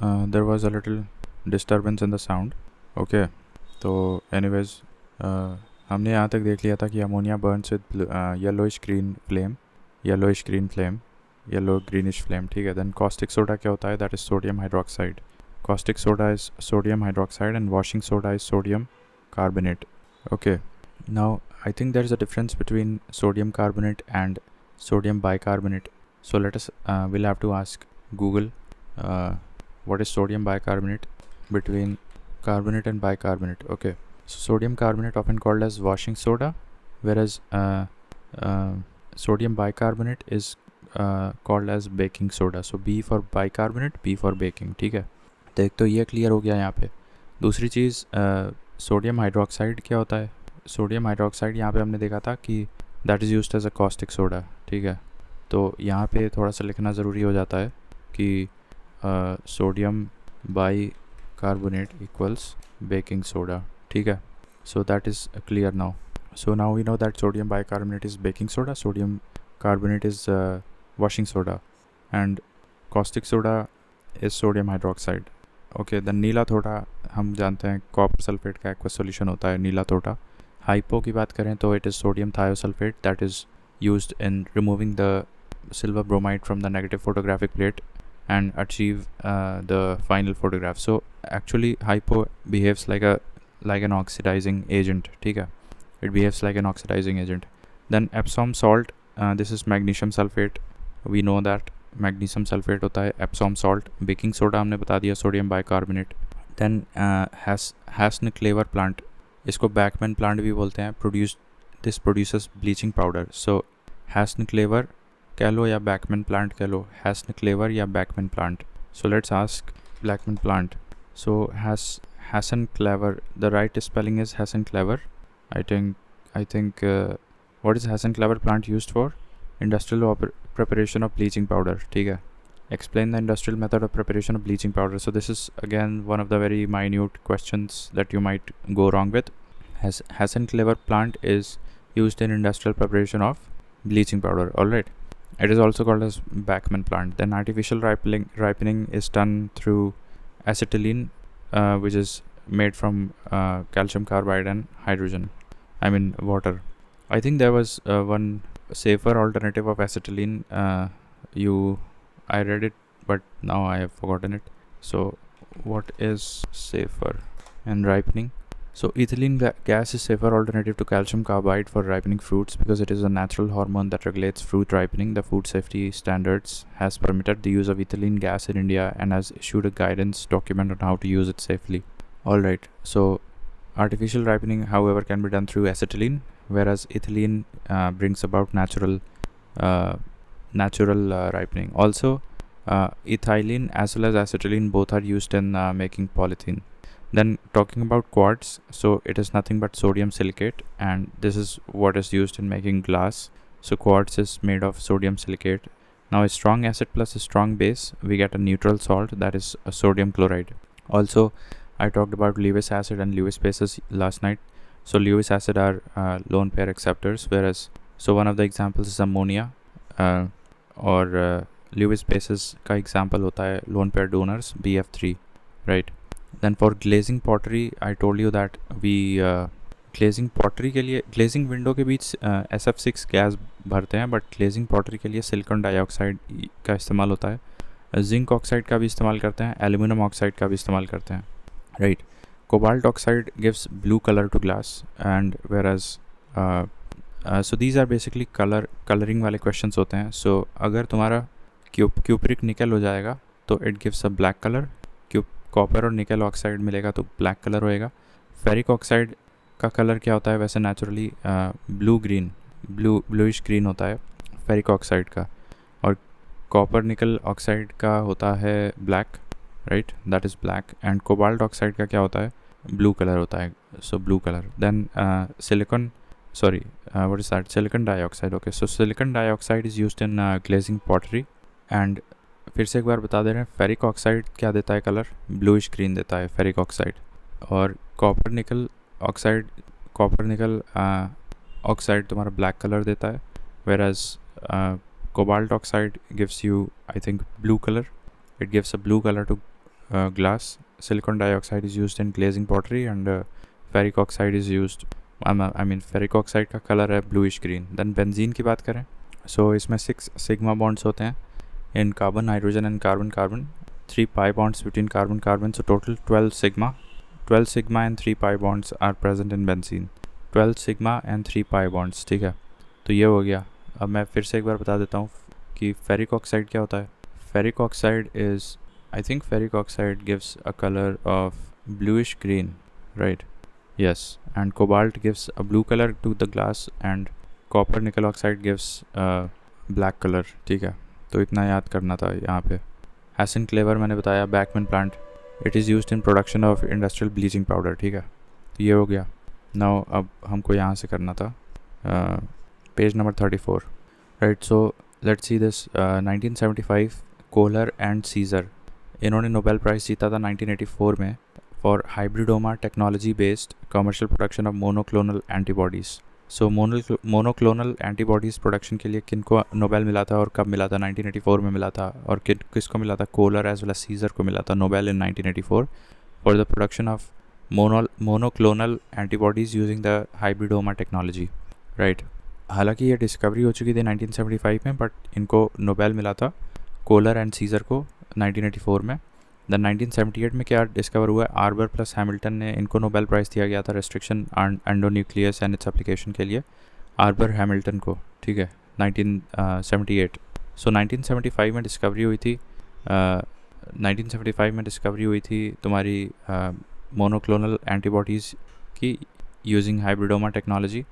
there was a little disturbance in the sound. Okay, तो anyways, हमने यहाँ तक देख लिया था कि ammonia Burns with yellowish green flame, yellowish green flame, yellow greenish flame. ठीक है. देन कॉस्टिक सोडा क्या होता है? That is sodium hydroxide. Caustic soda is sodium hydroxide and washing soda is sodium carbonate. Okay, now I think there is a difference between sodium carbonate and sodium bicarbonate. So let us we'll have to ask Google what is sodium bicarbonate between carbonate and bicarbonate. Okay, so sodium carbonate often called as washing soda, whereas sodium bicarbonate is called as baking soda. So B for bicarbonate, B for baking. ठीक है. तो एक तो ये clear हो गया यहाँ पे. दूसरी चीज़, सोडियम हाइड्रोक्साइड क्या होता है? सोडियम हाइड्रोक्साइड यहाँ पे हमने देखा था कि that is used as a caustic soda. ठीक है. तो यहाँ पे थोड़ा सा लिखना ज़रूरी हो जाता है कि sodium bicarbonate equals baking soda. ठीक है. So that is clear now. So now we know that sodium bicarbonate is baking soda, sodium carbonate is washing soda, and caustic soda is sodium hydroxide. Okay, then नीला थोड़ा हम जानते हैं copper sulphate का aqueous solution होता है नीला थोड़ा. हाइपो की बात करें तो it is sodium thiosulphate that is used in removing the silver bromide from the negative photographic plate and achieve the final photograph. So actually hypo behaves like an oxidizing agent. ठीक है. It behaves like an oxidizing agent. Then Epsom salt, this is magnesium sulfate. We know that magnesium sulphate होता है. Epsom salt. Baking soda हमने बता दिया sodium bicarbonate. Then Hasenclever plant, इसको Bachmann plant भी बोलते हैं. This produces bleaching powder. So Hasenclever कह लो या बैकमैन प्लांट कह लो, हैसनक्लेवर या Bachmann plant. So let's ask Bachmann plant. So Hasenclever, the right spelling is Hasenclever. I think what is Hasenclever plant used for? Industrial preparation of bleaching powder. ठीक है. Explain the industrial method of preparation of bleaching powder. So this is again one of the very minute questions that you might go wrong with. Hasenclever plant is used in industrial preparation of bleaching powder. Alright. It is also called as Bachmann plant. Then artificial ripening is done through acetylene, which is made from calcium carbide and hydrogen. I mean water. I think there was one safer alternative of acetylene. I read it, but now I have forgotten it. So what is safer and ripening? So ethylene gas is safer alternative to calcium carbide for ripening fruits because it is a natural hormone that regulates fruit ripening. The Food Safety Standards has permitted the use of ethylene gas in India and has issued a guidance document on how to use it safely. All right. So artificial ripening, however, can be done through acetylene, whereas ethylene brings about natural ripening. Also, ethylene as well as acetylene both are used in making polythene. Then talking about quartz, so it is nothing but sodium silicate, and this is what is used in making glass. So quartz is made of sodium silicate. Now a strong acid plus a strong base, we get a neutral salt, that is a sodium chloride. Also, I talked about Lewis acid and Lewis bases last night. So Lewis acid are lone pair acceptors, whereas so one of the examples is ammonia, और Lewis bases का example होता है lone pair donors BF3, right? Then for glazing pottery, I told you that we glazing pottery के लिए glazing window के बीच SF6 gas भरते हैं, but glazing pottery के लिए सिलिकॉन डाइऑक्साइड का इस्तेमाल होता है. जिंक ऑक्साइड का भी इस्तेमाल करते हैं, एल्यूमिनियम ऑक्साइड का भी इस्तेमाल करते हैं, right? Cobalt oxide gives blue color to glass, and whereas so these are basically coloring वाले questions होते हैं. So अगर तुम्हारा cupric nickel हो जाएगा तो it gives a black color. Copper और निकल ऑक्साइड मिलेगा तो ब्लैक कलर होएगा. फेरिक ऑक्साइड का कलर क्या होता है वैसे नेचुरली? ब्लूइश ग्रीन होता है फेरिक ऑक्साइड का, और कॉपर निकल ऑक्साइड का होता है black, right? That is black. And cobalt oxide का क्या होता है? ब्लू कलर होता है, so blue colour. Then what is that? Silicon dioxide. Okay, so silicon dioxide is used in glazing pottery. And फिर से एक बार बता दे रहे हैं, फेरिक ऑक्साइड क्या देता है कलर? ब्लूइश ग्रीन देता है फेरिक ऑक्साइड. और कॉपर निकल ऑक्साइड तुम्हारा ब्लैक कलर देता है, whereas cobalt oxide gives you I think blue colour. It gives a blue colour to glass, silicon dioxide is used in glazing pottery, and ferric oxide is used. ferric oxide का colour है bluish green. Then benzene की बात करें, so इसमें 6 sigma bonds होते हैं in carbon, hydrogen and carbon, 3 pi bonds between carbon, so total 12 sigma and 3 pi bonds are present in benzene. 12 sigma and 3 pi bonds, ठीक है. तो ये हो गया. अब मैं फिर से एक बार बता देता हूँ कि फेरिक ऑक्साइड क्या होता है. Ferric oxide is, I think ferric oxide gives a colour of bluish green, right? Yes, and cobalt gives a blue color to the glass, and copper nickel oxide gives a black color, ठीक है. तो इतना याद करना था यहाँ पे. Hesson clever मैंने बताया, Beckmann plant, it is used in production of industrial bleaching powder, ठीक है. तो ये हो गया. नाउ अब हमको यहाँ से करना था page number 34, right. So let's see this. 1975 Kohler and scissor, इन्होंने नोबेल प्राइज़ जीता था 1984 में for hybridoma technology based commercial production of monoclonal antibodies. So monoclonal antibodies production के लिए किनको नोबेल मिला था और कब मिला था? 1984 में मिला था. और किसको मिला था? Kohler as well as Cesar को मिला था Nobel in 1984 for the production of monoclonal antibodies using the hybridoma technology, right. हालांकि ये डिस्कवरी हो चुकी थी 1975 में, बट इनको नोबेल मिला था कोहलर एंड सीजर को 1984 में. दैन 1978 में क्या डिस्कवर हुआ? आर्बर प्लस हैमिल्टन ने, इनको नोबेल प्राइज़ दिया गया था restriction endonuclease and its application के लिए, आर्बर हैमिल्टन को, ठीक है, 1978. सो 1975 में डिस्कवरी हुई थी. 1975 में डिस्कवरी हुई थी तुम्हारी मोनोक्लोनल एंटीबॉडीज़ की यूजिंग हाइब्रिडोमा टेक्नोलॉजी,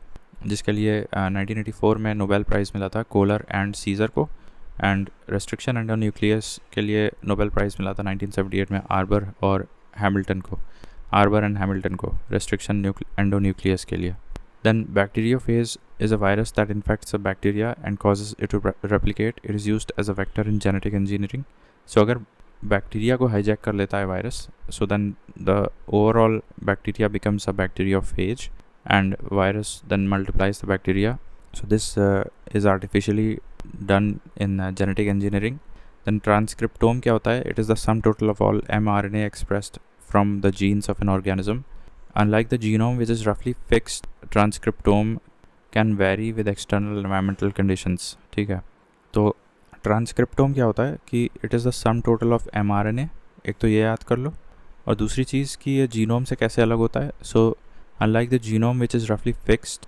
जिसके लिए 1984 में नोबेल प्राइज़ मिला था कोहलर एंड सीजर को. एंड रेस्ट्रिक्शन एंडोन्यूक्लियस के लिए नोबेल प्राइज़ मिला था 1978 में आर्बर एंड हैमिल्टन को रेस्ट्रिक्शन एंडोन्यूक्लियस के लिए. Then bacteriophage is a virus that infects a bacteria and causes it to replicate. It is used as a vector in genetic engineering. So अगर bacteria को hijack कर लेता है virus, so then the overall bacteria becomes a bacteriophage and virus then multiplies the bacteria. So this is artificially done in genetic engineering. Then transcriptome क्या होता है? It is the sum total of all mRNA expressed from the genes of an organism. Unlike the genome, which is roughly fixed, transcriptome can vary with external environmental conditions, ठीक है. तो transcriptome क्या होता है कि it is the sum total of mRNA, एक तो ये याद कर लो, और दूसरी चीज़ कि ये जीनोम से कैसे अलग होता है. So unlike the genome, which is roughly fixed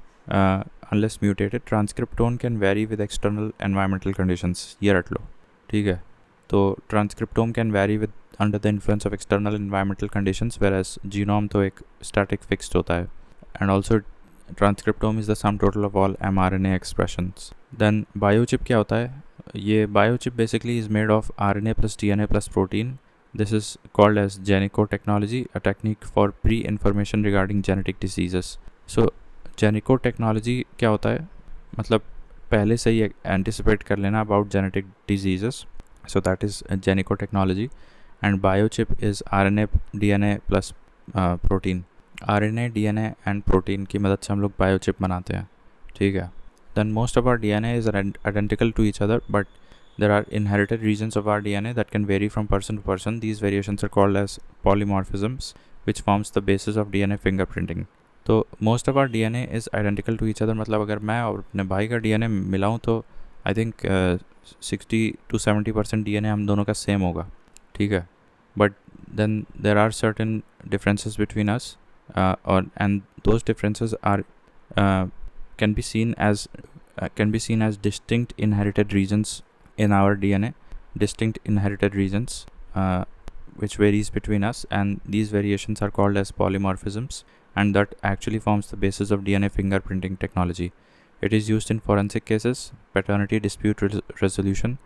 unless mutated, transcriptome can vary with external environmental conditions. ये रट लो, ठीक है. तो transcriptome can vary with under the influence of external environmental conditions, whereas genome तो एक static fixed होता है. And also transcriptome is the sum total of all mRNA expressions. Then biochip क्या होता है? ये biochip basically is made of RNA plus DNA plus protein. This is called as Genico technology, a technique for pre-information regarding genetic diseases. So Genico technology क्या होता है? मतलब पहले से ही anticipate कर लेना about genetic diseases. So that is Genico technology. And biochip is RNA, DNA plus protein. RNA, DNA and protein की मदद से हम लोग biochip बनाते हैं, ठीक है. Then most of our DNA is identical to each other, but there are inherited regions of our DNA that can vary from person to person. These variations are called as polymorphisms, which forms the basis of DNA fingerprinting. तो most of our DNA is identical to each other. मतलब अगर मैं और अपने भाई का DNA मिलाऊँ तो I think 60 to 70% DNA हम दोनों का सेम होगा, ठीक है. But then there are certain differences between us, and those differences are can be seen as distinct inherited regions in our DNA, distinct inherited regions which varies between us, and these variations are called as polymorphisms, and that actually forms the basis of DNA fingerprinting technology. It is used in forensic cases, paternity dispute resolution,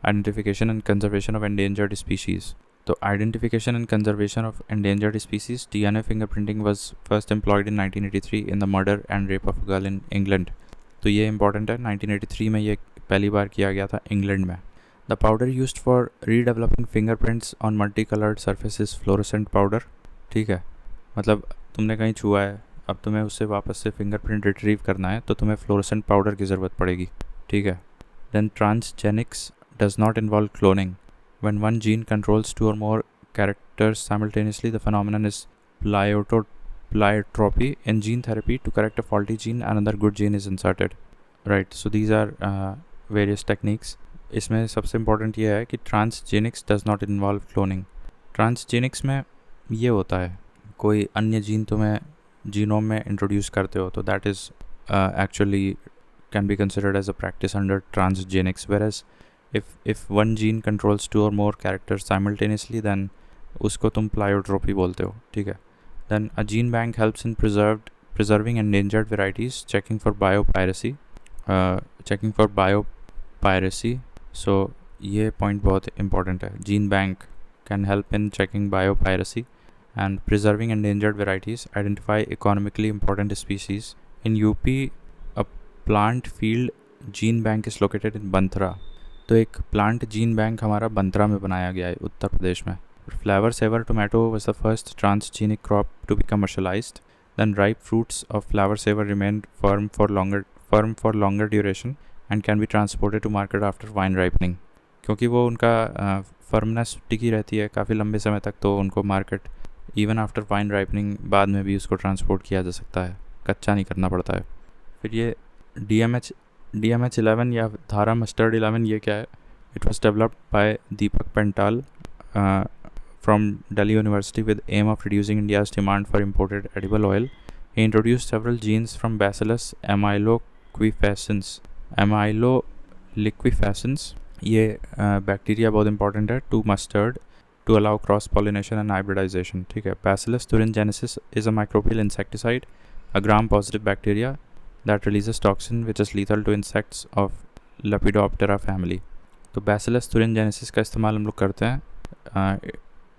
identification and conservation of endangered species. So identification and conservation of endangered species, DNA fingerprinting was first employed in 1983 in the murder and rape of a girl in England. तो ये important है, 1983 में ये पहली बार किया गया था England में. The powder used for redeveloping fingerprints on multi coloured surfaces, fluorescent powder, ठीक है. मतलब तुमने कहीं छुआ है, अब तुम्हें उससे वापस से फिंगरप्रिंट रिट्रीव करना है तो तुम्हें फ्लोरोसेंट पाउडर की ज़रूरत पड़ेगी, ठीक है. Then transgenics does not involve cloning. When one gene controls 2 or more characters simultaneously, the phenomenon is pleiotropy. In gene therapy, to correct a faulty gene, another good gene is inserted. Right, so these are various techniques. इसमें सबसे important ये है कि transgenics does not involve cloning. Transgenics में ये होता है कोई अन्य जीन तुम्हें जीनोम में इंट्रोड्यूस करते हो तो that is actually can be considered as a practice under transgenics, whereas if one gene controls 2 or more characters simultaneously, then उसको तुम pleiotropy बोलते हो. ठीक है. Then a gene bank helps in preserving endangered varieties, checking for biopiracy. So ये point बहुत important है. Gene bank can help in checking biopiracy and preserving endangered varieties, identify economically important species. In UP, plant field gene bank is located in Banthra. तो एक plant gene bank हमारा बंथरा में बनाया गया है उत्तर प्रदेश में. Flavr Savr tomato was the first transgenic crop to be commercialised. Then ripe fruits of Flavr Savr remain firm for longer duration and can be transported to market after vine ripening. क्योंकि वो उनका firmness टिकी रहती है काफ़ी लंबे समय तक, तो उनको market even after vine ripening बाद में भी उसको ट्रांसपोर्ट किया जा सकता है, कच्चा नहीं करना पड़ता है. फिर ये DMH 11 या धारा मस्टर्ड 11 ये क्या है? It was developed by Deepak Pental from Delhi University with aim of reducing India's demand for imported edible oil. He introduced several genes from bacillus amyloliquefacens. ये बैक्टीरिया बहुत इंपॉर्टेंट है to mustard to allow cross pollination and hybridisation. ठीक है. Bacillus thuringiensis is a microbial insecticide, a gram-positive bacteria that releases toxin which is lethal to insects of Lepidoptera family. तो Bacillus thuringiensis का इस्तेमाल हम लोग करते हैं.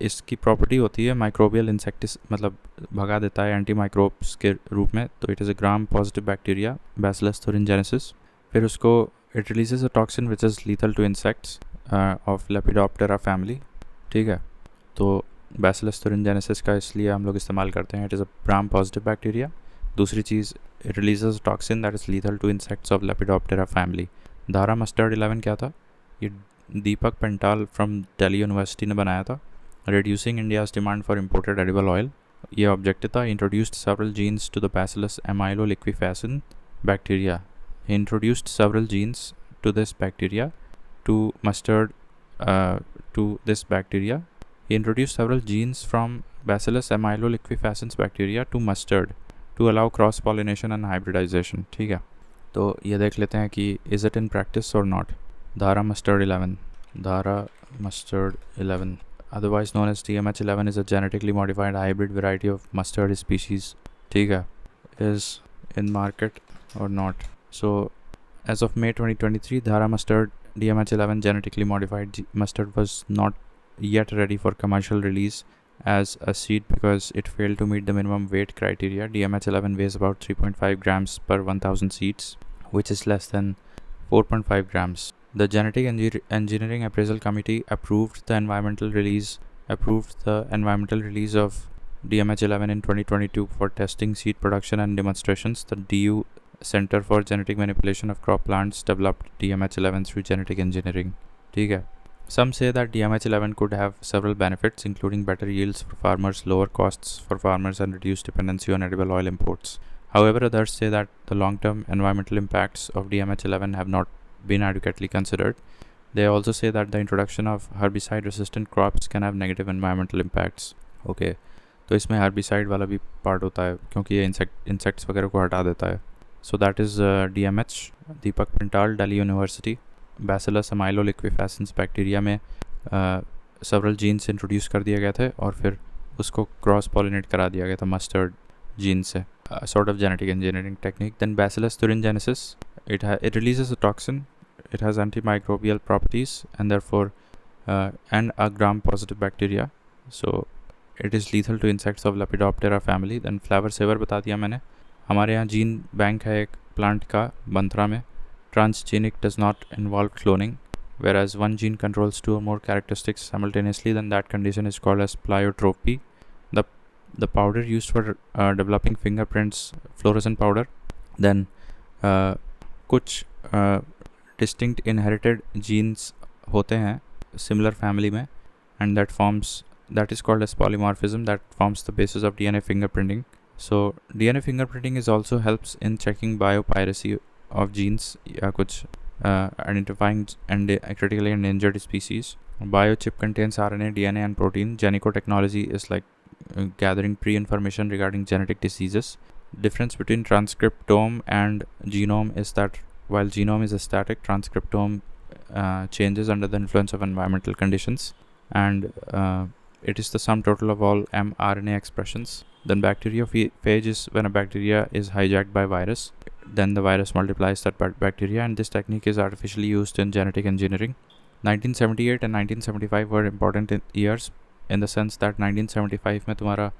इसकी प्रॉपर्टी होती है माइक्रोबियल इंसेक्टिस, मतलब भगा देता है एंटी माइक्रोब्स के रूप में. तो it is a Gram positive bacteria Bacillus thuringiensis. फिर उसको it releases a toxin which is lethal to insects of Lepidoptera family. ठीक है. तो Bacillus thuringiensis का इसलिए हम लोग इस्तेमाल करते हैं. It is a Gram positive bacteria. दूसरी चीज़, it releases toxin that is lethal to insects of Lepidoptera family. Dhara mustard 11 क्या था? ये दीपक पेंटाल फ्रॉम दिल्ली यूनिवर्सिटी ने बनाया था. Reducing India's demand for imported edible oil, ये ऑब्जेक्टिव था. Introduced several genes to the Bacillus amyloliquefacin bacteria. He introduced several genes to this bacteria to mustard He introduced several genes from Bacillus amyloliquefacin bacteria to mustard to allow cross pollination and hybridization. ठीक है. तो ये देख लेते हैं कि is it in practice or not. धारा mustard 11 otherwise known as DMH 11 is a genetically modified hybrid variety of mustard species. ठीक है. Is in market or not. So as of May 2023, Dhara mustard DMH 11 genetically modified mustard was not yet ready for commercial release as a seed because it failed to meet the minimum weight criteria. DMH 11 weighs about 3.5 grams per 1000 seeds, which is less than 4.5 grams. The Genetic Engineering Appraisal Committee approved the environmental release of DMH 11 in 2022 for testing seed production and demonstrations. The DU Center for Genetic Manipulation of Crop Plants developed DMH 11 through genetic engineering. ठीक है. Some say that DMH 11 could have several benefits, including better yields for farmers, lower costs for farmers, and reduced dependency on edible oil imports. However, others say that the long-term environmental impacts of DMH 11 have not been adequately considered. They also say that the introduction of herbicide-resistant crops can have negative environmental impacts. Okay, तो इसमें herbicide वाला भी part होता है क्योंकि ये insects वगैरह को हटा देता है. So that is DMH, Deepak Pintal, Delhi University. Bacillus amyloliquefacin bacteria में several genes इंट्रोड्यूस कर दिए गए थे और फिर उसको क्रॉस पॉलिनेट करा दिया गया था मस्टर्ड जीन से. Sort of genetic engineering technique. Then Bacillus thuringiensis, it releases a toxin. It has antimicrobial properties and therefore and a gram-positive bacteria. So it is lethal to insects of Lepidoptera family. Then flower saver बता दिया मैंने. हमारे यहाँ gene bank है एक plant का बंथरा में. Transgenic does not involve cloning, whereas one gene controls 2 or more characteristics simultaneously, then that condition is called as pleiotropy. The powder used for developing fingerprints, fluorescent powder. Then कुछ distinct inherited genes होते हैं similar family में, and that forms that is called as polymorphism, that forms the basis of DNA fingerprinting. So DNA fingerprinting is also helps in checking biopiracy of genes या कुछ identifying critically endangered species. Biochip contains RNA, DNA and protein. Genico technology is like gathering pre-information regarding genetic diseases. Difference between transcriptome and genome is that while genome is static, transcriptome changes under the influence of environmental conditions, and it is the sum total of all mRNA expressions. Then bacteriophage is when a bacteria is hijacked by virus. Then the virus multiplies that bacteria, and this technique is artificially used in genetic engineering. 1978 and 1975 were important years in the sense that 1975 में तुम्हारा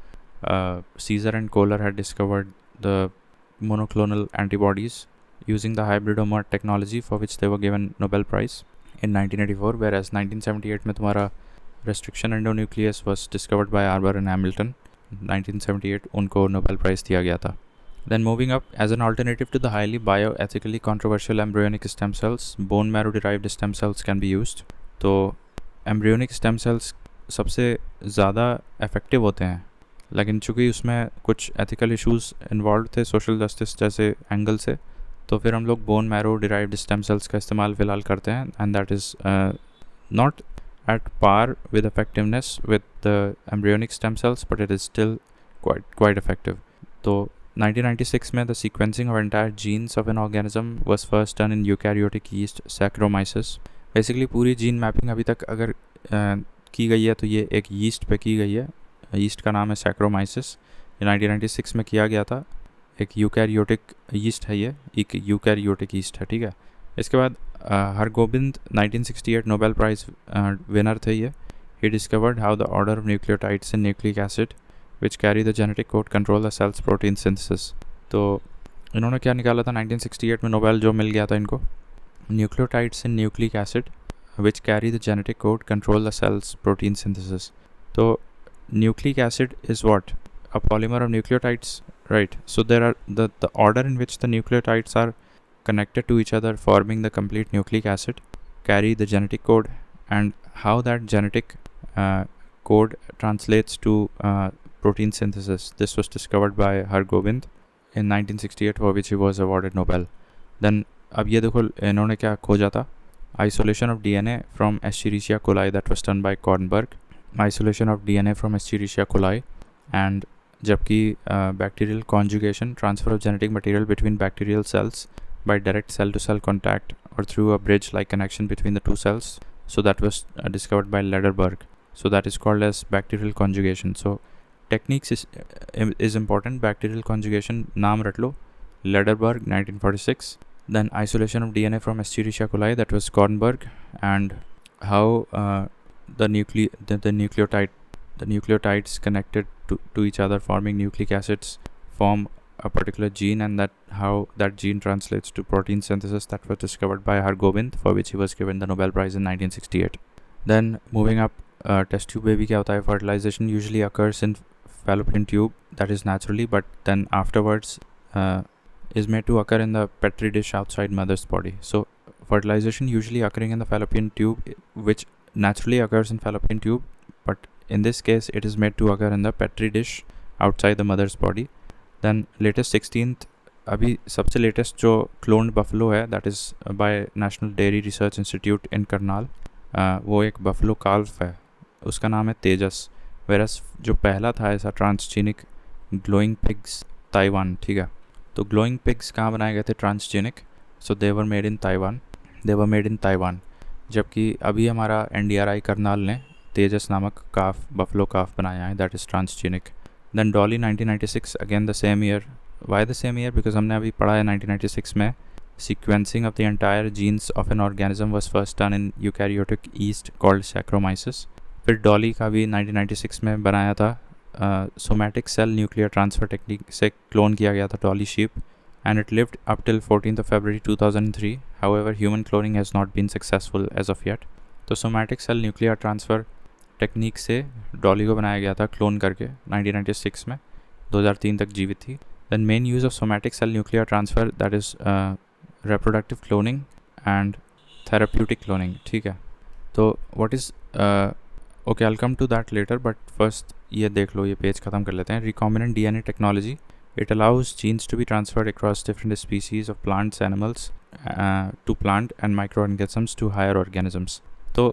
Caesar and Kohler had discovered the monoclonal antibodies using the hybridomer technology, for which they were given Nobel Prize in 1984, whereas 1978 में तुम्हारा restriction endonuclease was discovered by Arbour and Hamilton. 1978 उनको Nobel Prize दिया गया था. Then moving up, as an alternative to the highly bioethically controversial embryonic stem cells, bone marrow derived stem cells can be used. तो embryonic stem cells सबसे ज़्यादा effective होते हैं, लेकिन चूँकि उसमें कुछ ethical issues involved थे social justice जैसे angle से, तो फिर हम लोग bone marrow derived stem cells का इस्तेमाल फ़िलहाल करते हैं, and that is not at par with effectiveness with the embryonic stem cells, but it is still quite effective. तो 1996 में the sequencing of entire genes of an organism was first done in eukaryotic yeast Saccharomyces. Basically पूरी gene mapping अभी तक अगर की गई है तो ये एक yeast पे की गई है. yeast का नाम है Saccharomyces. 1996 में किया गया था. एक eukaryotic yeast है ये, एक eukaryotic yeast है, ठीक है. इसके बाद हरगोबिंद 1968 Nobel Prize winner थे ये. He discovered how the order of nucleotides in nucleic acid which carry the genetic code control the cell's protein synthesis. तो इन्होंने क्या निकाला था 1968 में नोबेल जो मिल गया था इनको, nucleotides in nucleic acid which carry the genetic code control the cell's protein synthesis. तो nucleic acid is what? A polymer of nucleotides, right? So there are the order in which the nucleotides are connected to each other forming the complete nucleic acid carry the genetic code, and how that genetic code translates to protein synthesis. This was discovered by Hargobind in 1968, for which he was awarded Nobel. Then अब ये देखो इन्होंने क्या खोजा था, isolation of DNA from Escherichia coli, that was done by Kornberg. Isolation of DNA from Escherichia coli, and जबकि bacterial conjugation, transfer of genetic material between bacterial cells by direct cell-to-cell contact or through a bridge-like connection between the two cells. So that was discovered by Lederberg. So that is called as bacterial conjugation. So techniques is important. Bacterial conjugation नाम रट लो, Lederberg 1946. Then isolation of DNA from Escherichia coli, that was Kornberg, and how the nucleotides connected to each other forming nucleic acids form a particular gene, and that how that gene translates to protein synthesis, that was discovered by Hargobind, for which he was given the Nobel Prize in 1968. Then moving up, test tube baby क्या होता है? Fertilization usually occurs in fallopian tube, that is naturally, but then afterwards is made to occur in the petri dish outside mother's body. So fertilization usually occurring in the fallopian tube, which naturally occurs in fallopian tube, but in this case it is made to occur in the petri dish outside the mother's body. Then latest 16th, अभी सबसे latest जो cloned buffalo है, that is by National Dairy Research Institute in Karnal, वो एक buffalo calf है, उसका नाम है तेजस. whereas जो पहला था ऐसा ट्रांसजेनिक ग्लोइंग पिग्स ताइवान, ठीक है. तो ग्लोइंग पिग्स कहाँ बनाए गए थे transgenic? So they were made in Taiwan. जबकि अभी हमारा NDRI करनाल ने तेजस नामक काफ, बफलो काफ बनाया है, that is transgenic. Then Dolly 1996, again the same year. Why the same year? Because हमने अभी पढ़ा है 1996 में sequencing of the entire genes of an organism was first done in eukaryotic yeast called Saccharomyces. फिर डॉली का भी 1996 में बनाया था. Somatic cell nuclear transfer technique से क्लोन किया गया था Dolly sheep, and it lived up till 14th of February 2003. However, human cloning has not been successful as of yet. तो somatic cell nuclear transfer technique से Dolly को बनाया गया था क्लोन करके 1996 में, 2003 तक जीवित थी. Then main use of somatic cell nuclear transfer, that is reproductive cloning and therapeutic cloning, ठीक है. तो what is okay, I will come to that later, but first ये देख लो, ये पेज ख़त्म कर लेते हैं. Recombinant DNA technology, it allows genes to be transferred across different species of plants, animals, to plant and microorganisms to higher organisms. तो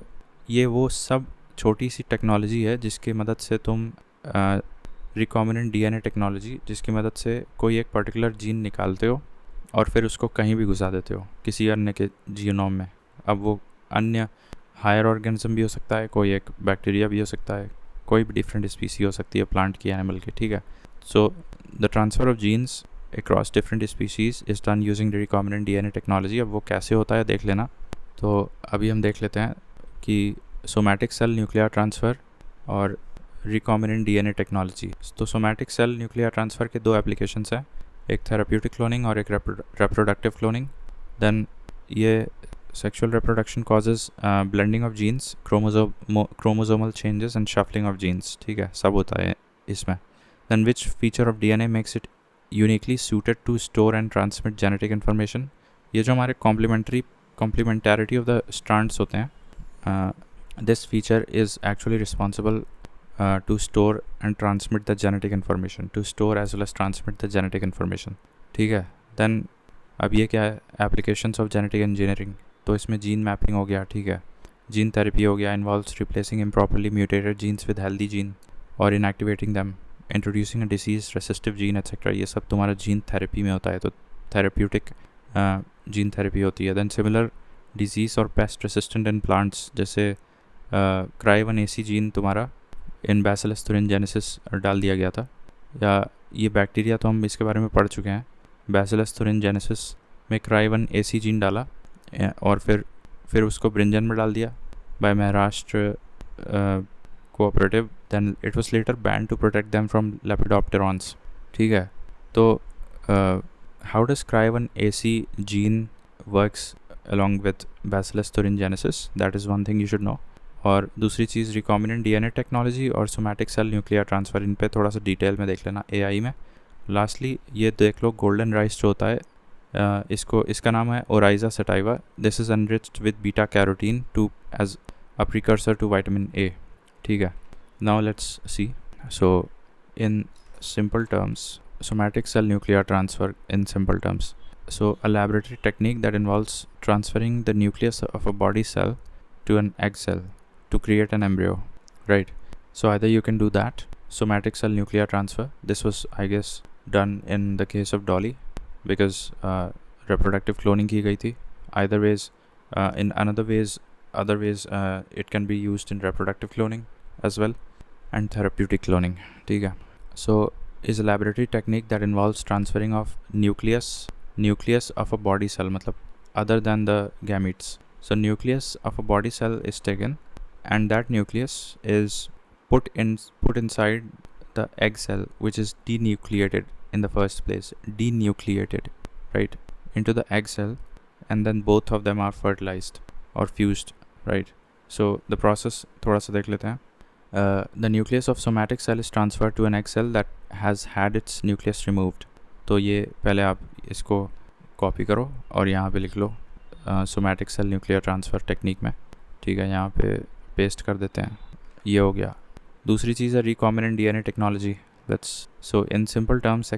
ये वो सब छोटी सी टेक्नोलॉजी है जिसकी मदद से तुम रिकॉम्बिनेंट डीएनए टेक्नोलॉजी, जिसकी मदद से कोई एक पर्टिकुलर जीन निकालते हो और फिर उसको कहीं भी घुसा देते हो किसी अन्य के जीनोम में. अब वो अन्य हायर ऑर्गेनिज्म भी हो सकता है, कोई एक बैक्टीरिया भी हो सकता है, कोई भी डिफरेंट स्पीसी हो सकती है प्लांट की, एनिमल की, ठीक है. सो the transfer of genes across different species is done using the recombinant DNA technology. अब वो कैसे होता है देख लेना. तो अभी हम देख लेते हैं कि सोमैटिक सेल न्यूक्लियर ट्रांसफ़र और रिकॉम्बिनेंट डीएनए टेक्नोलॉजी. तो सोमैटिक सेल न्यूक्लियर ट्रांसफ़र के दो एप्लीकेशंस हैं, एक थेराप्यूटिक क्लोनिंग और एक रेप्रोडक्टिव क्लोनिंग. देन ये sexual reproduction causes blending of genes, chromosomal changes and shuffling of genes, ठीक है, सब होता है इसमें. Then which feature of DNA makes it uniquely suited to store and transmit genetic information? ये जो हमारे complementarity of the strands होते हैं, this feature is actually responsible to store and transmit the genetic information, to store as well as transmit the genetic information, ठीक है. Then अब ये क्या है, applications of genetic engineering. तो इसमें gene mapping हो गया, ठीक है, gene therapy हो गया, involves replacing improperly mutated genes with healthy gene or inactivating them, introducing a disease resistive gene etcetera. ये सब तुम्हारा जीन थेरेपी में होता है, तो थेरेप्यूटिक जीन थेरेपी होती है. दैन सिमिलर डिजीज़ और पेस्ट रेसिस्टेंट इन प्लांट्स, जैसे क्राई1AC जीन तुम्हारा इन बैसिलस thuringiensis डाल दिया गया था, या ये बैक्टीरिया तो हम इसके बारे में पढ़ चुके हैं. बैसिलस thuringiensis में क्राई1AC जीन डाला और फिर उसको ब्रिंजन में डाल दिया by Maharashtra cooperative. Then it was later banned to protect them from lepidopterans, ठीक है. तो how does CRY1AC gene works along with Bacillus thuringiensis? That is one thing you should know. और दूसरी चीज़ रिकॉम्बिनेंट डीएनए टेक्नोलॉजी और somatic cell nuclear transfer, इन पे थोड़ा सा detail में देख लेना एआई में. लास्टली ये देख लो, गोल्डन राइस जो होता है, इसका नाम है Oryza sativa. This is enriched with beta carotene to as a precursor to vitamin A, ठीक है. Now let's see. So in simple terms, somatic cell nuclear transfer in simple terms. So a laboratory technique that involves transferring the nucleus of a body cell to an egg cell to create an embryo, right? So either you can do that, somatic cell nuclear transfer. This was, I guess, done in the case of Dolly because reproductive cloning की गई थी. Either ways, in other ways, it can be used in reproductive cloning as well and therapeutic cloning, ठीक है. So is a laboratory technique that involves transferring of nucleus of a body cell, मतलब other than the gametes. So nucleus of a body cell is taken and that nucleus is put inside the egg cell, which is denucleated in the first place, right, into the egg cell, and then both of them are fertilized or fused, right. So the process थोड़ा सा देख लेते हैं. The nucleus of somatic cell is transferred to an egg cell that has had its nucleus removed. तो ये पहले आप इसको कॉपी करो और यहाँ पे लिख लो somatic cell nuclear transfer technique में, ठीक है. यहाँ पे पेस्ट कर देते हैं, ये हो गया. दूसरी चीज़ है recombinant DNA technology. Let's so in simple terms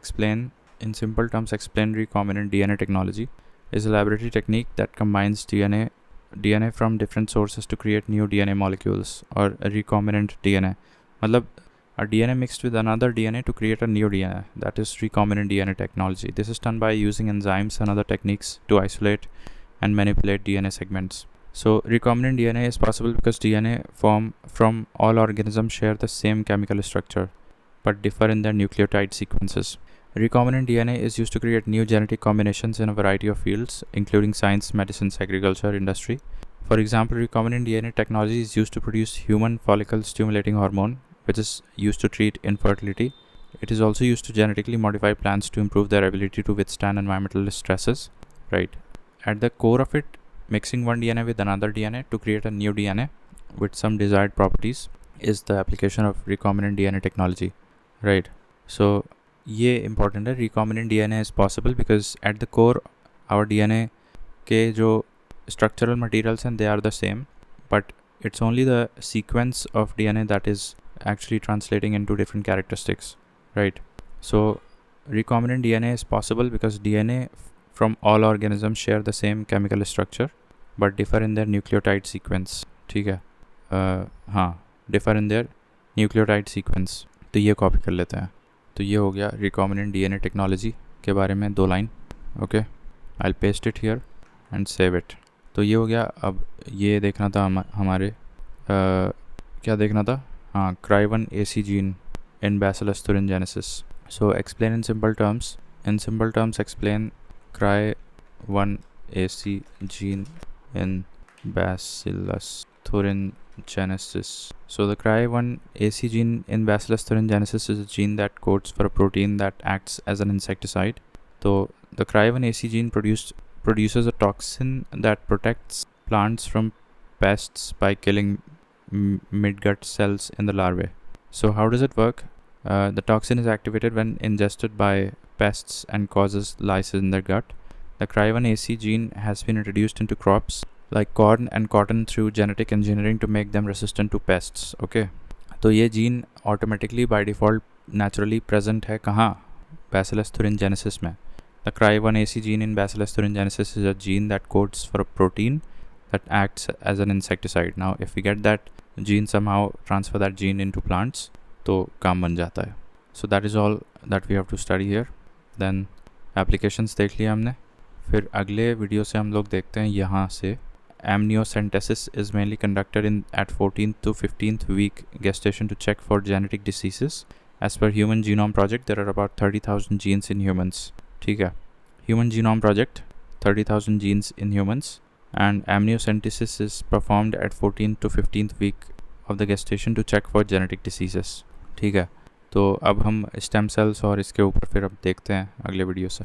explain recombinant DNA technology is a laboratory technique that combines DNA from different sources to create new DNA molecules, or a recombinant DNA. मतलब a DNA mixed with another DNA to create a new DNA. That is recombinant DNA technology. This is done by using enzymes and other techniques to isolate and manipulate DNA segments. So recombinant DNA is possible because DNA from all organisms share the same chemical structure but differ in their nucleotide sequences. Recombinant DNA is used to create new genetic combinations in a variety of fields, including science, medicine, agriculture, industry. For example, recombinant DNA technology is used to produce human follicle-stimulating hormone, which is used to treat infertility. It is also used to genetically modify plants to improve their ability to withstand environmental stresses, right? At the core of it, mixing one DNA with another DNA to create a new DNA with some desired properties is the application of recombinant DNA technology, right? So ये important है. recombinant DNA is possible because at the core our DNA के जो structural materials हैं they are the same, but it's only the sequence of DNA that is actually translating into different characteristics, right? So recombinant DNA is possible because DNA from all organisms share the same chemical structure but differ in their nucleotide sequence, ठीक है? हाँ, differ in their nucleotide sequence. तो ये copy कर लेते हैं. तो ये हो गया recombinant DNA टेक्नोलॉजी के बारे में 2 line. Okay, I paste it here and save it. तो ये हो गया. अब ये देखना था हमारे क्या देखना था? हाँ, Cry1 AC gene in Bacillus thuringiensis. So explain in simple terms. In simple terms, explain Cry1 AC gene in Bacillus thuringiensis. So the Cry1 AC gene in Bacillus thuringiensis is a gene that codes for a protein that acts as an insecticide. So the Cry1 AC gene produces a toxin that protects plants from pests by killing midgut cells in the larvae. So how does it work? The toxin is activated when ingested by pests and causes lysis in their gut. The Cry1 AC gene has been introduced into crops like corn and cotton through genetic engineering to make them resistant to pests. Okay, तो ये gene automatically by default naturally present है कहाँ? Bacillus thuringiensis में. The Cry1 AC gene in Bacillus thuringiensis is a gene that codes for a protein that acts as an insecticide. Now if we get that gene, somehow transfer that gene into plants, तो काम बन जाता है. So that is all that we have to study here. Then applications देख लिया हमने. फिर अगले वीडियो से हम लोग देखते हैं यहाँ से amniocentesis is mainly conducted at 14th to 15th week gestation to check for genetic diseases. As per Human Genome Project, there are about 30,000 genes in humans. ठीक है, Human Genome Project, 30,000 genes in humans, and amniocentesis is performed at 14th to 15th week of the gestation to check for genetic diseases. ठीक है, तो अब हम stem cells और इसके ऊपर फिर अब देखते हैं अगले वीडियो से.